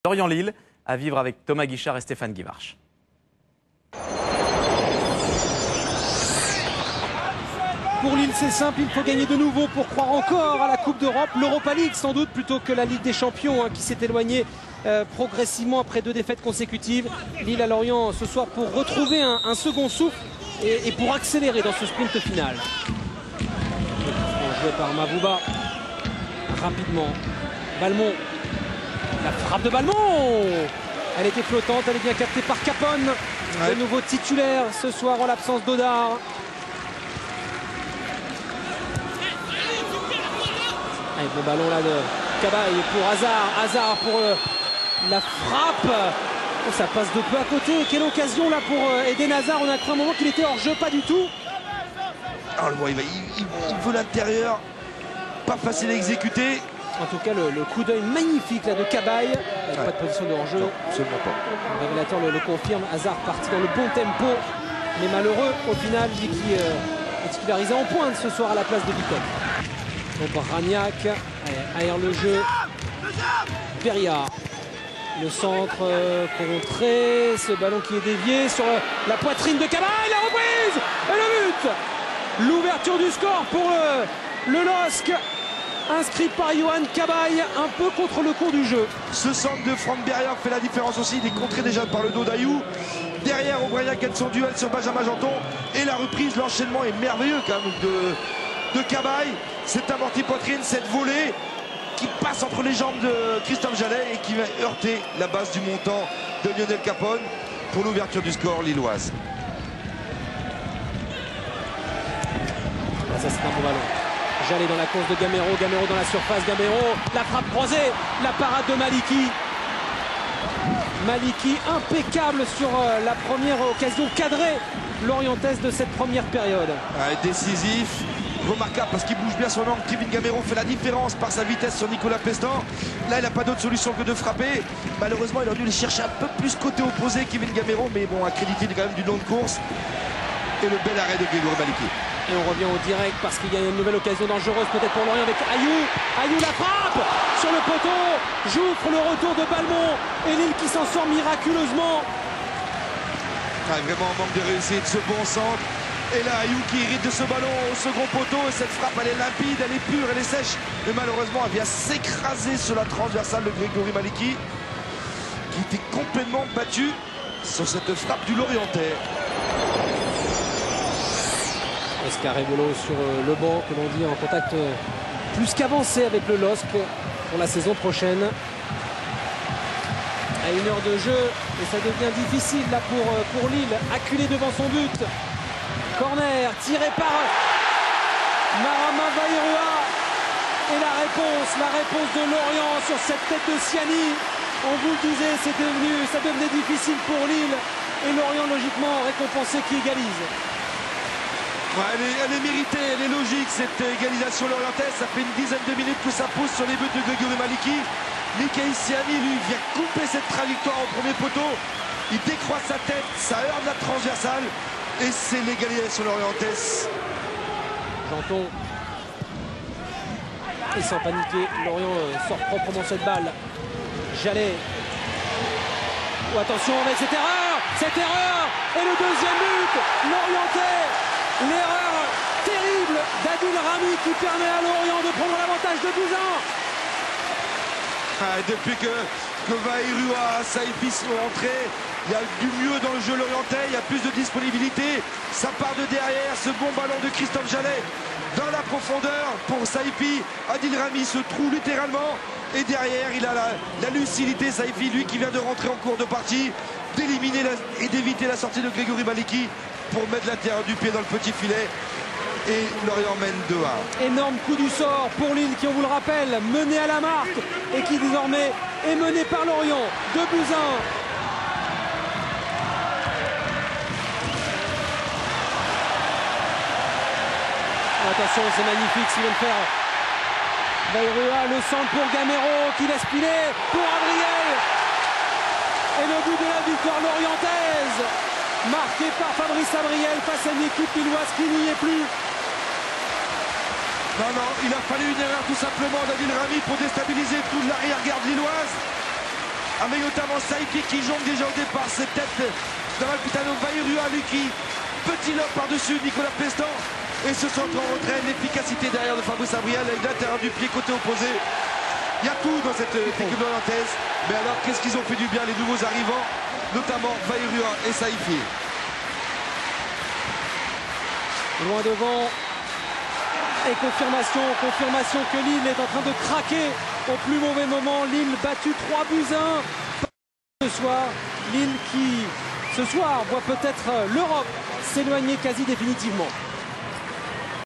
Lorient-Lille, à vivre avec Thomas Guichard et Stéphane Guivarch. Pour Lille, c'est simple, il faut gagner de nouveau pour croire encore à la Coupe d'Europe, l'Europa League sans doute, plutôt que la Ligue des Champions qui s'est éloignée progressivement après 2 défaites consécutives. Lille à Lorient ce soir pour retrouver un second souffle et pour accélérer dans ce sprint final. Joué par Mavouba, rapidement, Balmont, la frappe de Balmont, elle était flottante, elle est bien captée par Capone, de nouveau titulaire ce soir en l'absence d'Odar. Allez, bon ballon là de Cabaye pour Hazard pour la frappe. Oh, ça passe de peu à côté. Quelle occasion là pour Eden Hazard. On a cru un moment qu'il était hors jeu, pas du tout. Oh, le il veut l'intérieur, pas facile à exécuter. En tout cas le coup d'œil magnifique là de Cabaye. Pas de position de hors jeu. Absolument pas. Le révélateur le confirme. Hazard parti dans le bon tempo, mais malheureux au final, lui qui est titularisé en pointe ce soir à la place de Victor. Donc Ragnac aère le jeu. Peria, le centre contré, ce ballon qui est dévié sur la poitrine de Cabaye, la reprise et le but. L'ouverture du score pour le LOSC, inscrit par Yohan Cabaye, un peu contre le cours du jeu. Ce centre de Franck Beria fait la différence aussi, il est contré déjà par le dos d'Ayou. Derrière, Aubryan gagne son duel sur Benjamin Janton. Et la reprise, l'enchaînement est merveilleux quand même de Cabaye. Cette amortie poitrine, cette volée qui passe entre les jambes de Christophe Jallet et qui va heurter la base du montant de Lionel Capone pour l'ouverture du score lilloise. Ça c'est un bon ballon. Jallet dans la course de Gamero, Gamero dans la surface, Gamero, la frappe croisée, la parade de Maliki. Maliki impeccable sur la première occasion cadrée lorientaise de cette première période. Décisif, remarquable parce qu'il bouge bien son angle. Kevin Gamero fait la différence par sa vitesse sur Nicolas Pestan. Là il n'a pas d'autre solution que de frapper. Malheureusement il aurait dû les chercher un peu plus côté opposé, Kevin Gamero, mais bon, accrédité quand même d'une longue course. Et le bel arrêt de Grégory Maliki. Et on revient au direct parce qu'il y a une nouvelle occasion dangereuse peut-être pour Lorient avec Ayou. Ayou la frappe sur le poteau. Jouffre le retour de Balmont. Et Lille qui s'en sort miraculeusement. Vraiment un manque de réussite, ce bon centre. Et là Ayou qui hérite de ce ballon au second poteau. Et cette frappe elle est limpide, elle est pure, elle est sèche. Mais malheureusement elle vient s'écraser sur la transversale de Grégory Maliki, qui était complètement battu sur cette frappe du Lorientais. Escarébolo sur le banc, que l'on dit, en contact plus qu'avancé avec le LOSC pour la saison prochaine. À 1 heure de jeu, et ça devient difficile là pour Lille, acculé devant son but. Corner, tiré par Marama Baïroua. Et la réponse de Lorient sur cette tête de Siani. On vous le disait, ça devenait difficile pour Lille. Et Lorient logiquement récompensé qui égalise. Ouais, elle est méritée, elle est logique cette égalisation lorientaise. Ça fait une dizaine de minutes que ça pousse sur les buts de Grégory Maliki. Mikaïl Siani lui vient couper cette trajectoire au premier poteau. Il décroise sa tête, ça heurte la transversale. Et c'est l'égalisation lorientaise. Janton. Et sans paniquer, Lorient sort proprement cette balle. Jallet. Oh, attention avec cette erreur. Et le deuxième but lorientais. L'erreur terrible d'Adil Rami qui permet à Lorient de prendre l'avantage de 12 ans. Depuis que Baïroua, Saïfi sont rentrés, il y a du mieux dans le jeu lorientais, il y a plus de disponibilité. Ça part de derrière, ce bon ballon de Christophe Jallet dans la profondeur pour Saïfi. Adil Rami se trouve littéralement et derrière il a la lucidité, Saïfi, lui qui vient de rentrer en cours de partie, d'éliminer et d'éviter la sortie de Grégory Maliki pour mettre l'intérieur du pied dans le petit filet. Et Lorient mène 2-1. Énorme coup du sort pour Lille qui, on vous le rappelle, mené à la marque et qui désormais est mené par Lorient. 2-1. Attention, c'est magnifique ce qu'il vient de faire. Baïroua, le centre pour Gamero qui laisse piler pour Adriel. Et le but de la victoire lorientaise, marqué par Fabrice Abriel face à une équipe lilloise qui n'y est plus. Non, il a fallu une erreur tout simplement d'Adil Rami pour déstabiliser toute l'arrière-garde lilloise. avec notamment Saifi qui jongle déjà au départ. C'est peut-être Damalpitano Vairua, lui qui petit lob par-dessus Nicolas Pestan. Et ce centre en retrait, l'efficacité derrière de Fabrice Abrial avec l'intérieur du pied côté opposé. Il y a tout dans cette équipe orientaise. Mais alors, qu'est-ce qu'ils ont fait du bien, les nouveaux arrivants, notamment Vairua et Saifi. Loin devant. Et confirmation que Lille est en train de craquer au plus mauvais moment. Lille battu 3-1 ce soir. Lille qui, ce soir, voit peut-être l'Europe s'éloigner quasi définitivement.